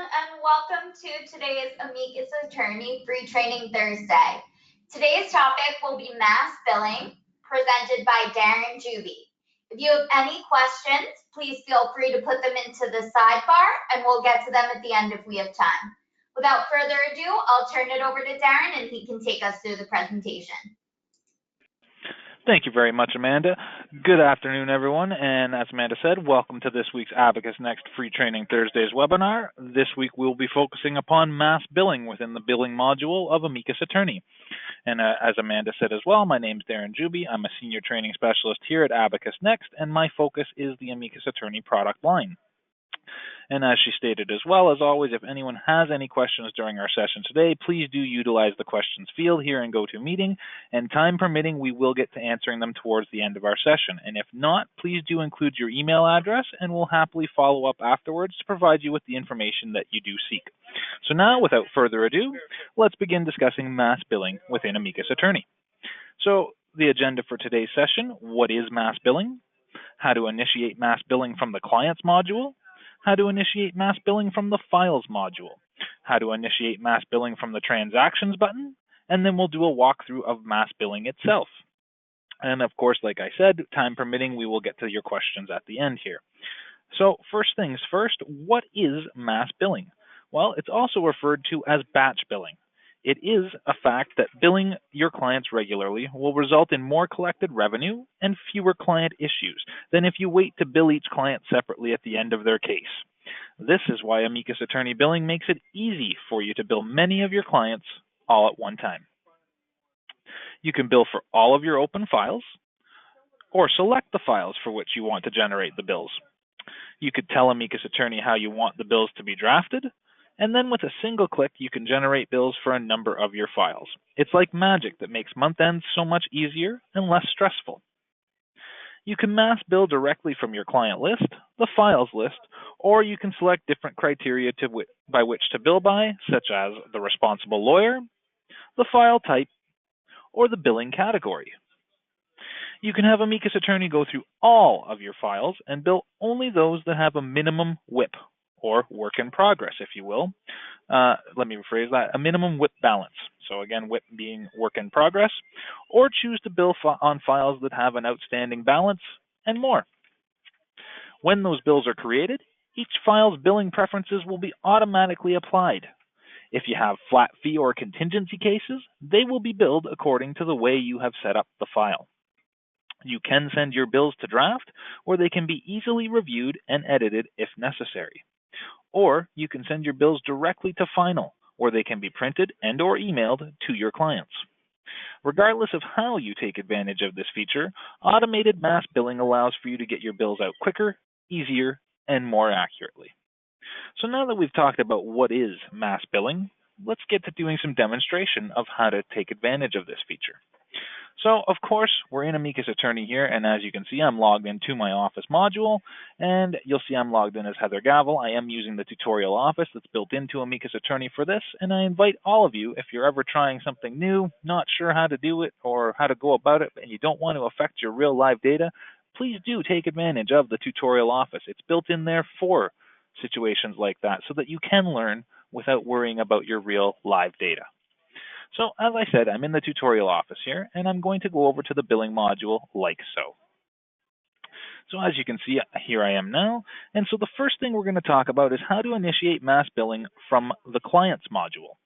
and welcome to today's Amicus Attorney Free Training Thursday. Today's topic will be mass billing, presented by Darren Juby. If you have any questions, please feel free to put them into the sidebar, and we'll get to them at the end if we have time. Without further ado, I'll turn it over to Darren, and he can take us through the presentation. Thank you very much, Amanda. Good afternoon, everyone. And as Amanda said, welcome to this week's Amicus Next Free Training Thursdays webinar. This week, we'll be focusing upon mass billing within the billing module of Amicus Attorney. And as Amanda said as well, my name is Darren Juby. I'm a senior training specialist here at Amicus Next, and my focus is the Amicus Attorney product line. And as she stated as well, as always, if anyone has any questions during our session today, please do utilize the questions field here in GoToMeeting, and time permitting, we will get to answering them towards the end of our session. And if not, please do include your email address, and we'll happily follow up afterwards to provide you with the information that you do seek. So now, without further ado, let's begin discussing mass billing within Amicus Attorney. So the agenda for today's session: what is mass billing? How to initiate mass billing from the clients module? How to initiate mass billing from the files module, how to initiate mass billing from the transactions button, and then we'll do a walkthrough of mass billing itself. And of course, like I said, time permitting, we will get to your questions at the end here. So first things first, what is mass billing? Well, it's also referred to as batch billing. It is a fact that billing your clients regularly will result in more collected revenue and fewer client issues than if you wait to bill each client separately at the end of their case. This is why Amicus Attorney Billing makes it easy for you to bill many of your clients all at one time. You can bill for all of your open files or select the files for which you want to generate the bills. You could tell Amicus Attorney how you want the bills to be drafted, and then with a single click, you can generate bills for a number of your files. It's like magic that makes month ends so much easier and less stressful. You can mass bill directly from your client list, the files list, or you can select different criteria by which to bill by, such as the responsible lawyer, the file type, or the billing category. You can have Amicus Attorney go through all of your files and bill only those that have a minimum WIP, or work in progress, if you will. Let me rephrase that, a minimum WIP balance. So again, WIP being work in progress, or choose to bill on files that have an outstanding balance, and more. When those bills are created, each file's billing preferences will be automatically applied. If you have flat fee or contingency cases, they will be billed according to the way you have set up the file. You can send your bills to draft, where they can be easily reviewed and edited if necessary. Or you can send your bills directly to final, where they can be printed and or emailed to your clients. Regardless of how you take advantage of this feature, automated mass billing allows for you to get your bills out quicker, easier, and more accurately. So now that we've talked about what is mass billing, let's get to doing some demonstration of how to take advantage of this feature. So, of course, we're in Amicus Attorney here, and as you can see, I'm logged into my Office module, and you'll see I'm logged in as Heather Gavel. I am using the tutorial office that's built into Amicus Attorney for this, and I invite all of you, if you're ever trying something new, not sure how to do it or how to go about it, and you don't want to affect your real live data, please do take advantage of the tutorial office. It's built in there for situations like that so that you can learn without worrying about your real live data. So as I said, I'm in the tutorial office here, and I'm going to go over to the billing module like so. So as you can see, here I am now. And so the first thing we're going to talk about is how to initiate mass billing from the clients module.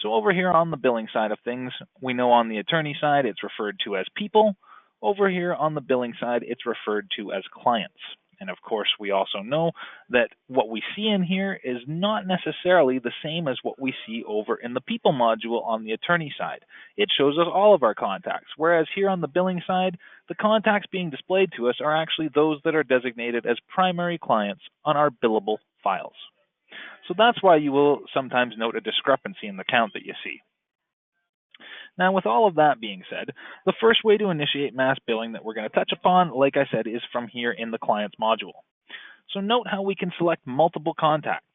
So over here on the billing side of things, we know on the attorney side, it's referred to as people. Over here on the billing side, it's referred to as clients. And of course, we also know that what we see in here is not necessarily the same as what we see over in the people module on the attorney side. It shows us all of our contacts, whereas here on the billing side, the contacts being displayed to us are actually those that are designated as primary clients on our billable files. So that's why you will sometimes note a discrepancy in the count that you see. Now, with all of that being said, the first way to initiate mass billing that we're going to touch upon, like I said, is from here in the Clients module. So note how we can select multiple contacts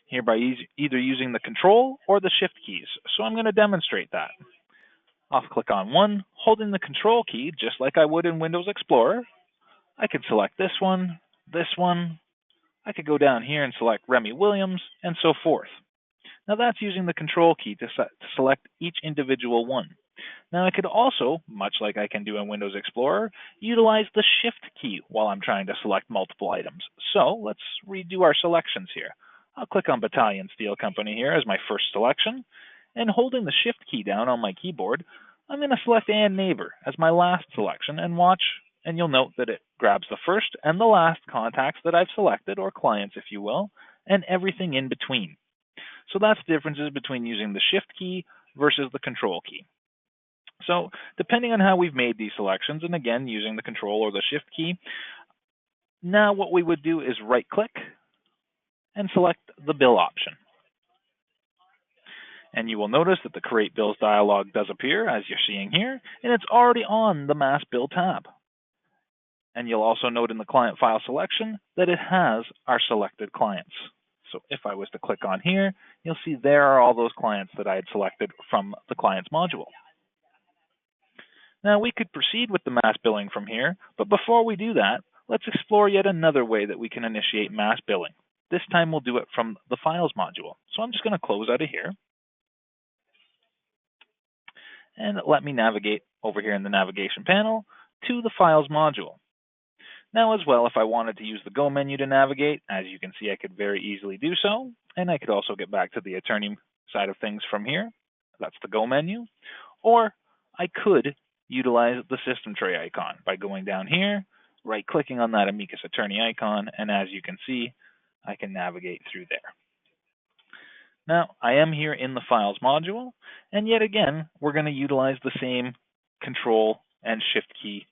here by either using the Control or the Shift keys. So I'm going to demonstrate that. I'll click on one, holding the Control key, just like I would in Windows Explorer. I can select this one, I could go down here and select Remy Williams and so forth. Now that's using the control key to select each individual one. Now I could also, much like I can do in Windows Explorer, utilize the Shift key while I'm trying to select multiple items. So let's redo our selections here. I'll click on Battalion Steel Company here as my first selection, and holding the Shift key down on my keyboard, I'm going to select Ann Neighbor as my last selection and watch, and you'll note that it grabs the first and the last contacts that I've selected, or clients if you will, and everything in between. So that's the differences between using the Shift key versus the Control key. So depending on how we've made these selections, and again, using the Control or the Shift key, now what we would do is right-click and select the Bill option. And you will notice that the Create Bills dialog does appear, as you're seeing here, and it's already on the Mass Bill tab. And you'll also note in the Client File selection that it has our selected clients. So if I was to click on here, you'll see there are all those clients that I had selected from the Clients module. Now we could proceed with the mass billing from here, but before we do that, let's explore yet another way that we can initiate mass billing. This time we'll do it from the Files module. So I'm just going to close out of here. And let me navigate over here in the navigation panel to the Files module. Now as well, if I wanted to use the Go menu to navigate, as you can see, I could very easily do so. And I could also get back to the attorney side of things from here. That's the Go menu. Or I could utilize the system tray icon by going down here, right-clicking on that Amicus attorney icon, and as you can see, I can navigate through there. Now, I am here in the Files module, and yet again, we're going to utilize the same Control and Shift key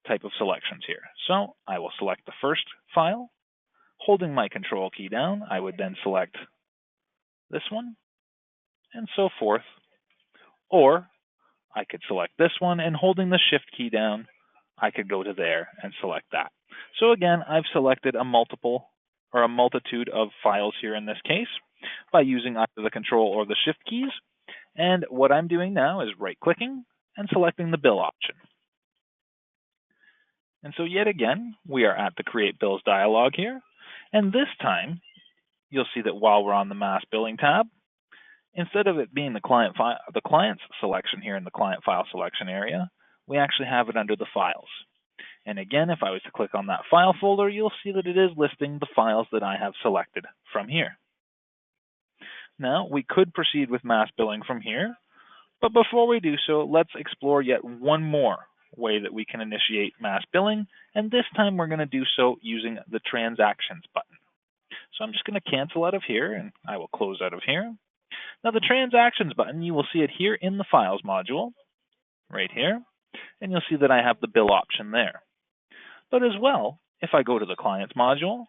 type of selections here. So I will select the first file. Holding my Control key down, I would then select this one, and so forth. Or I could select this one, and holding the Shift key down, I could go to there and select that. So again, I've selected a multitude of files here in this case by using either the Control or the Shift keys. And what I'm doing now is right-clicking and selecting the Bill option. And so yet again, we are at the Create Bills dialog here. And this time, you'll see that while we're on the Mass Billing tab, instead of it being the client's selection here in the Client File selection area, we actually have it under the Files. And again, if I was to click on that file folder, you'll see that it is listing the files that I have selected from here. Now, we could proceed with mass billing from here, but before we do so, let's explore yet one more way that we can initiate mass billing, and this time we're going to do so using the Transactions button. So I'm just going to cancel out of here, and I will close out of here. Now the Transactions button, you will see it here in the Files module, right here, and you'll see that I have the Bill option there. But as well, if I go to the Clients module,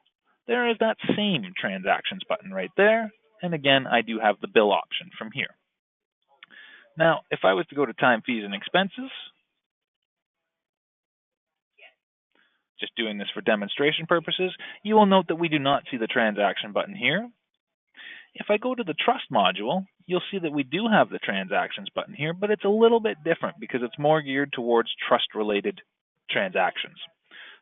there is that same Transactions button right there, and again, I do have the Bill option from here. Now, if I was to go to Time, Fees, and Expenses, just doing this for demonstration purposes, you will note that we do not see the Transaction button here. If I go to the Trust module, you'll see that we do have the Transactions button here, but it's a little bit different because it's more geared towards trust-related transactions.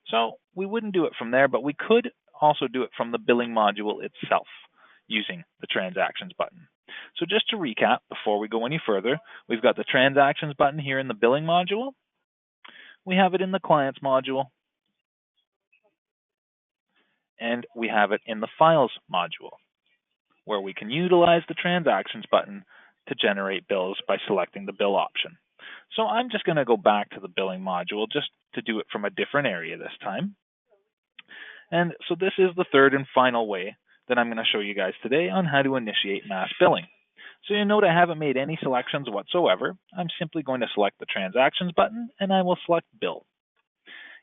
So we wouldn't do it from there, but we could also do it from the Billing module itself using the Transactions button. So just to recap, before we go any further, we've got the Transactions button here in the Billing module. We have it in the Clients module. And we have it in the Files module, where we can utilize the Transactions button to generate bills by selecting the Bill option. So I'm just going to go back to the Billing module just to do it from a different area this time. And so this is the third and final way that I'm going to show you guys today on how to initiate mass billing. So you note I haven't made any selections whatsoever. I'm simply going to select the Transactions button, and I will select Bill.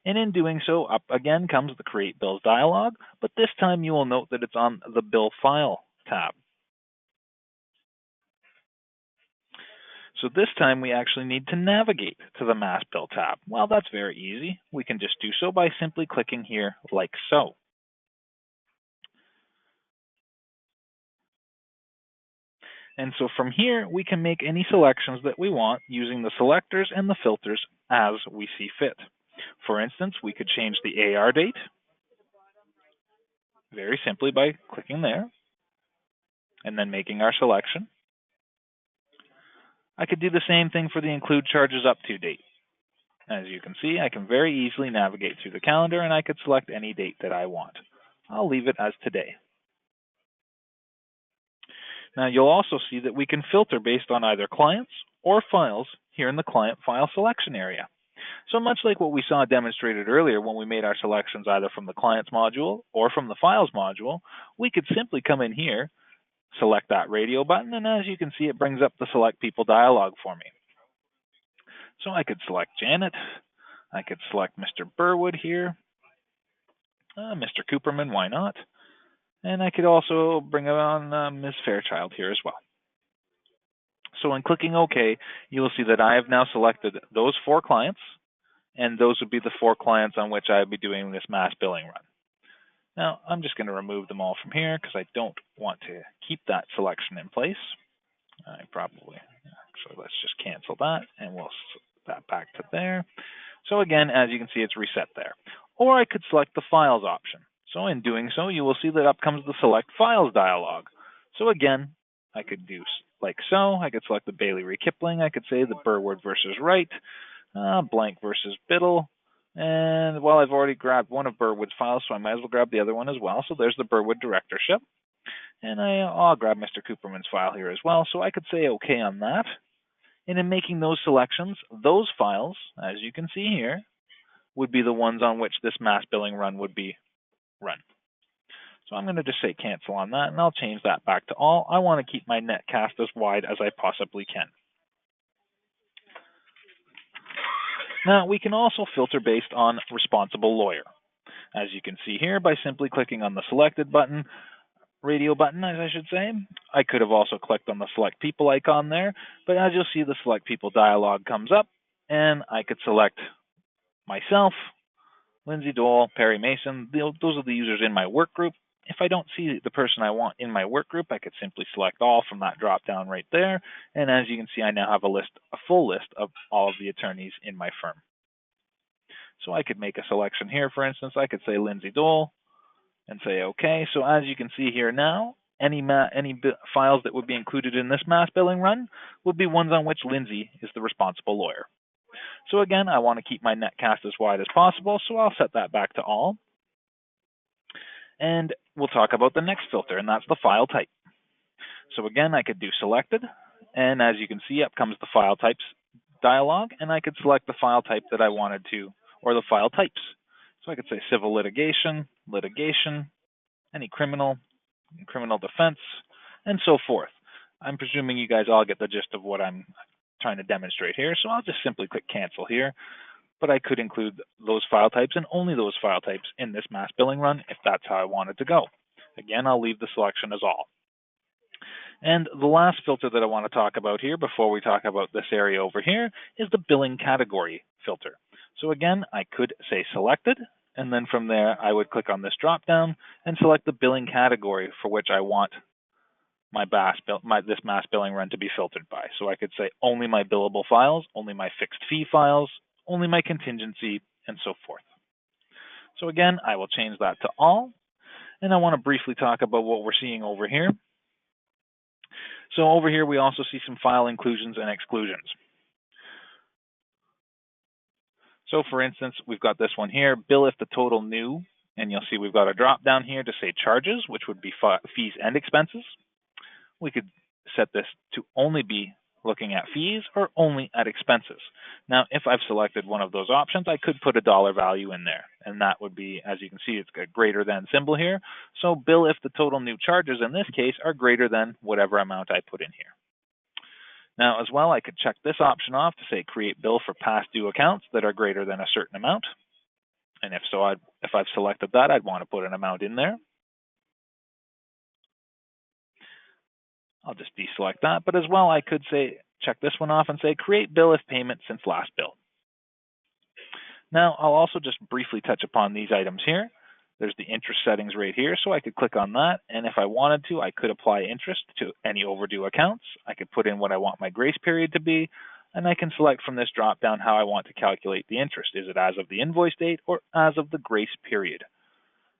And in doing so, up again comes the Create Bills dialog, but this time you will note that it's on the Bill File tab. So this time we actually need to navigate to the Mass Bill tab. Well, that's very easy. We can just do so by simply clicking here like so. And so from here, we can make any selections that we want using the selectors and the filters as we see fit. For instance, we could change the AR date. very simply by clicking there and then making our selection. I could do the same thing for the include charges up to date. As you can see, I can very easily navigate through the calendar and I could select any date that I want. I'll leave it as today. Now you'll also see that we can filter based on either clients or files here in the client file selection area. So much like what we saw demonstrated earlier when we made our selections either from the clients module or from the files module, we could simply come in here, select that radio button, and as you can see, it brings up the select people dialog for me. So I could select Janet, I could select Mr. Burwood here, Mr. Cooperman, why not? And I could also bring on Ms. Fairchild here as well. So in clicking OK, you will see that I have now selected those 4 clients, and those would be the 4 clients on which I would be doing this mass billing run. Now, I'm just going to remove them all from here because I don't want to keep that selection in place. Actually, let's just cancel that, and we'll set that back to there. So again, as you can see, it's reset there. Or I could select the Files option. So in doing so, you will see that up comes the Select Files dialog. So again, I could do like so. I could select the Bailey Ray Kipling. I could say the Burwood versus Wright, Blank versus Biddle. And well, I've already grabbed one of Burwood's files, so I might as well grab the other one as well. So there's the Burwood directorship. And I'll grab Mr. Cooperman's file here as well. So I could say OK on that. And in making those selections, those files, as you can see here, would be the ones on which this mass billing run would be run. So I'm going to just say cancel on that, and I'll change that back to all. I want to keep my net cast as wide as I possibly can. Now, we can also filter based on responsible lawyer. As you can see here, by simply clicking on the selected button, radio button, as I should say. I could have also clicked on the select people icon there, but as you'll see, the select people dialog comes up, and I could select myself, Lindsay Dole, Perry Mason. Those are the users in my work group. If I don't see the person I want in my work group, I could simply select all from that drop down right there. And as you can see, I now have a full list of all of the attorneys in my firm. So I could make a selection here, for instance. I could say Lindsay Dole and say OK. So as you can see here now, any files that would be included in this mass billing run would be ones on which Lindsay is the responsible lawyer. So again, I want to keep my net cast as wide as possible, so I'll set that back to all. And we'll talk about the next filter, and that's the file type. So again, I could do selected, and as you can see, up comes the file types dialog, and I could select the file type that I wanted to, or the file types. So I could say civil litigation, any criminal defense, and so forth. I'm presuming you guys all get the gist of what I'm trying to demonstrate here, so I'll just simply click cancel here. But I could include those file types and only those file types in this mass billing run if that's how I wanted to go. Again, I'll leave the selection as all. And the last filter that I want to talk about here before we talk about this area over here is the billing category filter. So again, I could say selected, and then from there I would click on this drop down and select the billing category for which I want this mass billing run to be filtered by. So I could say only my billable files, only my fixed fee files, only my contingency, and so forth. So again, I will change that to all, and I want to briefly talk about what we're seeing over here. So over here, we also see some file inclusions and exclusions. So for instance, we've got this one here, bill if the total new, and you'll see we've got a drop down here to say charges, which would be fees and expenses. We could set this to only be looking at fees or only at expenses. Now, if I've selected one of those options, I could put a dollar value in there, and that would be, as you can see, it's a greater than symbol here. So bill if the total new charges in this case are greater than whatever amount I put in here. Now, as well, I could check this option off to say create bill for past due accounts that are greater than a certain amount. And if so, if I've selected that, I'd want to put an amount in there. I'll just deselect that, but as well, I could say, check this one off and say create bill if payment since last bill. Now, I'll also just briefly touch upon these items here. There's the interest settings right here, so I could click on that, and if I wanted to, I could apply interest to any overdue accounts. I could put in what I want my grace period to be, and I can select from this drop down how I want to calculate the interest. Is it as of the invoice date or as of the grace period?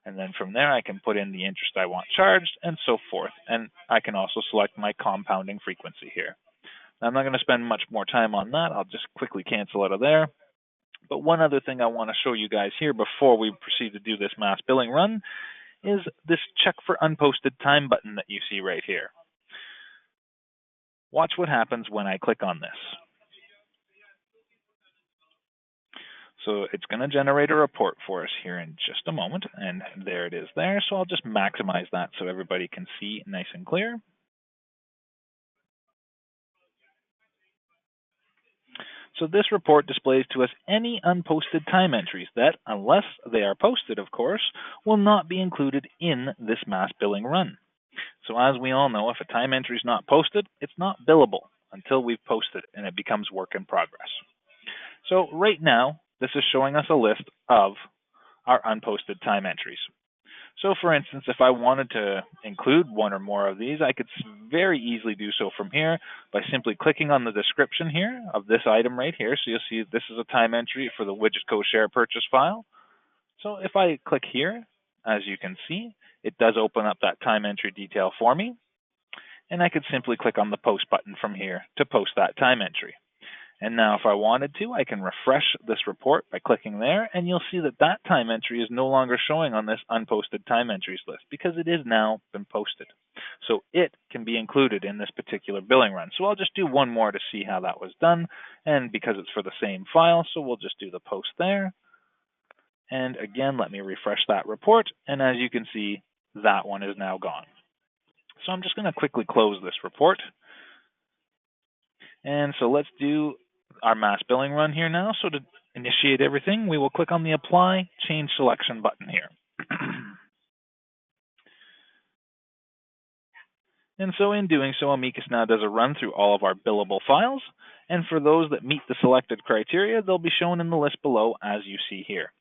And then from there, I can put in the interest I want charged and so forth. And I can also select my compounding frequency here. Now, I'm not going to spend much more time on that. I'll just quickly cancel out of there. But one other thing I want to show you guys here before we proceed to do this mass billing run is this check for unposted time button that you see right here. Watch what happens when I click on this. So it's going to generate a report for us here in just a moment, and there it is there. So I'll just maximize that so everybody can see nice and clear. So this report displays to us any unposted time entries that, unless they are posted, of course, will not be included in this mass billing run. So as we all know, if a time entry is not posted, it's not billable until we've posted it and it becomes work in progress. So right now, this is showing us a list of our unposted time entries. So for instance, if I wanted to include one or more of these, I could very easily do so from here by simply clicking on the description here of this item right here. So you'll see this is a time entry for the WidgetCo share purchase file. So if I click here, as you can see, it does open up that time entry detail for me. And I could simply click on the post button from here to post that time entry. And now if I wanted to, I can refresh this report by clicking there, and you'll see that that time entry is no longer showing on this unposted time entries list because it is now been posted. So it can be included in this particular billing run. So I'll just do one more to see how that was done, and because it's for the same file, so we'll just do the post there. And again, let me refresh that report, and as you can see, that one is now gone. So I'm just going to quickly close this report. And so let's do our mass billing run here now. So to initiate everything, we will click on the Apply Change Selection button here. And so in doing so, Amicus now does a run through all of our billable files. And for those that meet the selected criteria, they'll be shown in the list below as you see here.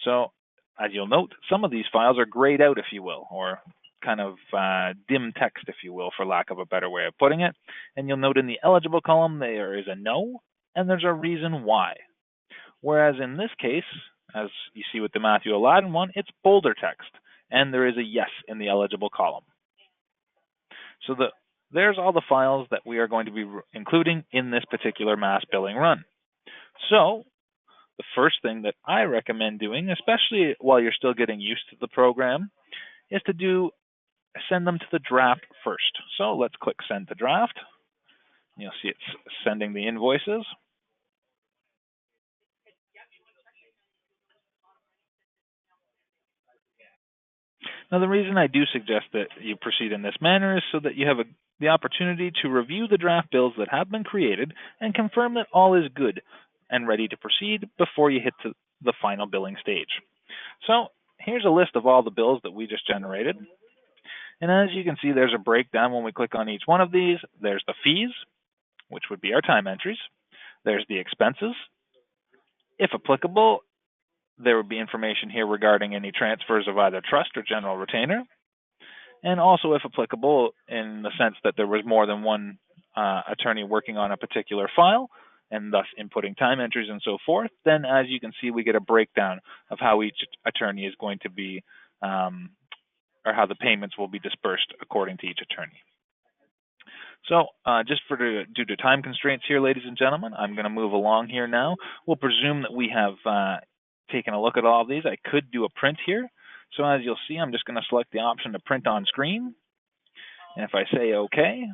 So as you'll note, some of these files are grayed out, if you will, or kind of dim text, if you will, for lack of a better way of putting it. And you'll note in the eligible column, there is a no, and there's a reason why. Whereas in this case, as you see with the Matthew Aladdin one, it's bolder text, and there is a yes in the eligible column. So there's all the files that we are going to be including in this particular mass billing run. So the first thing that I recommend doing, especially while you're still getting used to the program, is to send them to the draft first. So let's click Send to Draft. You'll see it's sending the invoices. Now, the reason I do suggest that you proceed in this manner is so that you have the opportunity to review the draft bills that have been created and confirm that all is good and ready to proceed before you hit to the final billing stage. So here's a list of all the bills that we just generated. And as you can see, there's a breakdown when we click on each one of these. There's the fees, which would be our time entries. There's the expenses. If applicable, there would be information here regarding any transfers of either trust or general retainer. And also, if applicable, in the sense that there was more than one attorney working on a particular file, and thus inputting time entries and so forth, then as you can see, we get a breakdown of how each attorney is going to be, or how the payments will be dispersed according to each attorney. So just due to time constraints here, ladies and gentlemen, I'm going to move along here now. We'll presume that we have taken a look at all of these. I could do a print here. So as you'll see, I'm just going to select the option to print on screen. And if I say OK,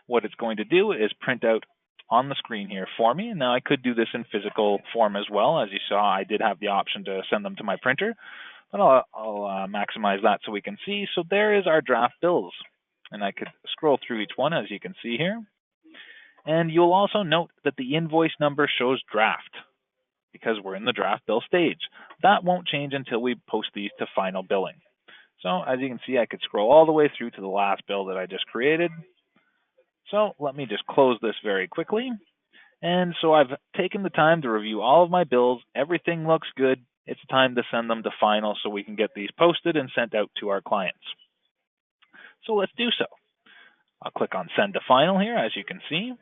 what it's going to do is print out on the screen here for me. Now I could do this in physical form as well. As you saw, I did have the option to send them to my printer, but I'll maximize that so we can see. So there is our draft bills. And I could scroll through each one, as you can see here. And you'll also note that the invoice number shows draft because we're in the draft bill stage. That won't change until we post these to final billing. So as you can see, I could scroll all the way through to the last bill that I just created. So let me just close this very quickly. And so I've taken the time to review all of my bills. Everything looks good. It's time to send them to final so we can get these posted and sent out to our clients. So let's do so. I'll click on Send to Final here, as you can see.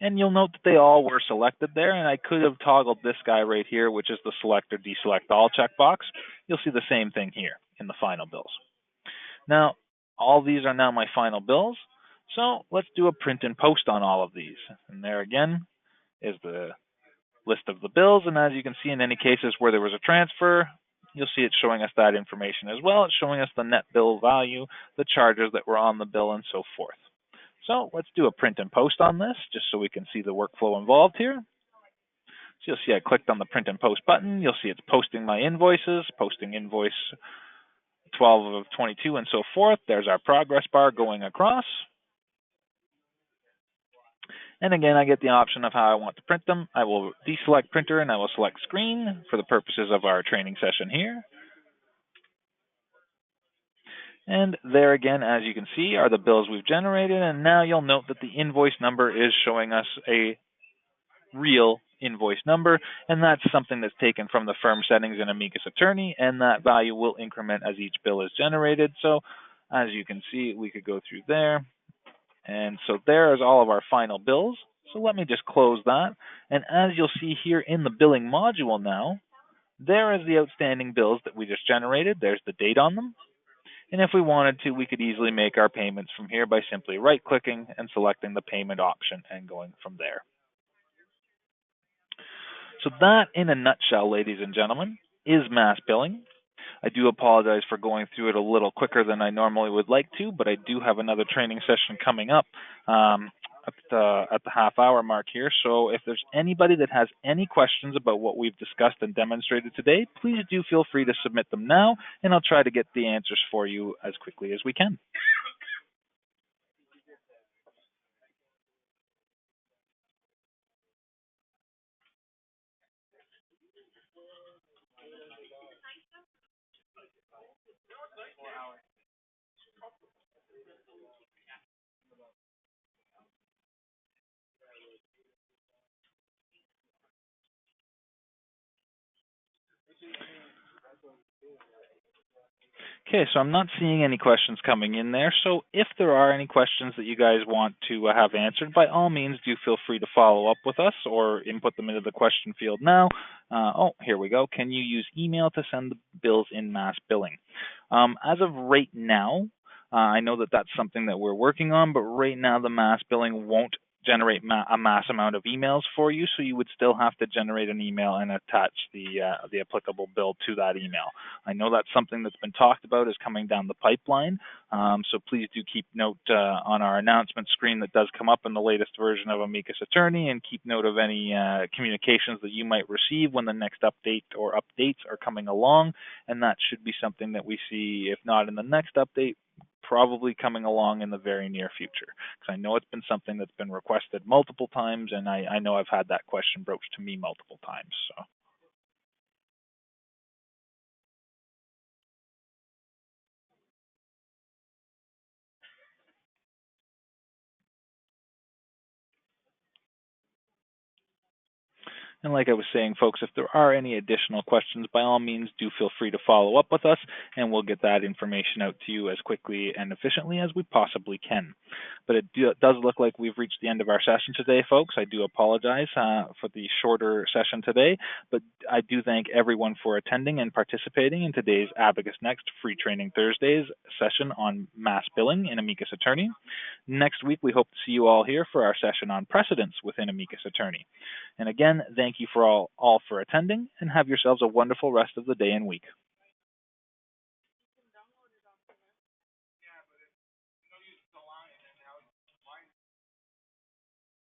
And you'll note that they all were selected there, and I could have toggled this guy right here, which is the select or deselect all checkbox. You'll see the same thing here in the final bills. Now, all these are now my final bills, so let's do a print and post on all of these. And there again is the list of the bills, and as you can see, in any cases where there was a transfer, you'll see it showing us that information as well. It's showing us the net bill value, the charges that were on the bill, and so forth. So let's do a print and post on this, just so we can see the workflow involved here. So you'll see I clicked on the print and post button. You'll see it's posting my invoices, posting invoice 12 of 22 and so forth. There's our progress bar going across. And again, I get the option of how I want to print them. I will deselect printer and I will select screen for the purposes of our training session here. And there again, as you can see, are the bills we've generated. And now you'll note that the invoice number is showing us a real invoice number, and that's something that's taken from the firm settings in Amicus Attorney, and that value will increment as each bill is generated. So as you can see, we could go through there. And so there is all of our final bills. So let me just close that. And as you'll see here in the billing module now, there is the outstanding bills that we just generated. There's the date on them. And if we wanted to, we could easily make our payments from here by simply right-clicking and selecting the payment option and going from there. So that, in a nutshell, ladies and gentlemen, is mass billing. I do apologize for going through it a little quicker than I normally would like to, but I do have another training session coming up at the half-hour mark here. So if there's anybody that has any questions about what we've discussed and demonstrated today, please do feel free to submit them now, and I'll try to get the answers for you as quickly as we can. Okay, so I'm not seeing any questions coming in there. So if there are any questions that you guys want to have answered, by all means, do feel free to follow up with us or input them into the question field now. Oh, here we go. Can you use email to send the bills in mass billing? As of right now, I know that that's something that we're working on, but right now the mass billing won't generate a mass amount of emails for you, so you would still have to generate an email and attach the applicable bill to that email. I know that's something that's been talked about is coming down the pipeline, so please do keep note on our announcement screen that does come up in the latest version of Amicus Attorney, and keep note of any communications that you might receive when the next update or updates are coming along, and that should be something that we see, if not in the next update, probably coming along in the very near future, because I know it's been something that's been requested multiple times, and I know I've had that question broached to me multiple times. So. And like I was saying, folks, if there are any additional questions, by all means, do feel free to follow up with us, and we'll get that information out to you as quickly and efficiently as we possibly can. But it does look like we've reached the end of our session today, folks. I do apologize for the shorter session today, but I do thank everyone for attending and participating in today's Abacus Next Free Training Thursdays session on mass billing in Amicus Attorney. Next week, we hope to see you all here for our session on precedents within Amicus Attorney. And again, thank you for all for attending, and have yourselves a wonderful rest of the day and week.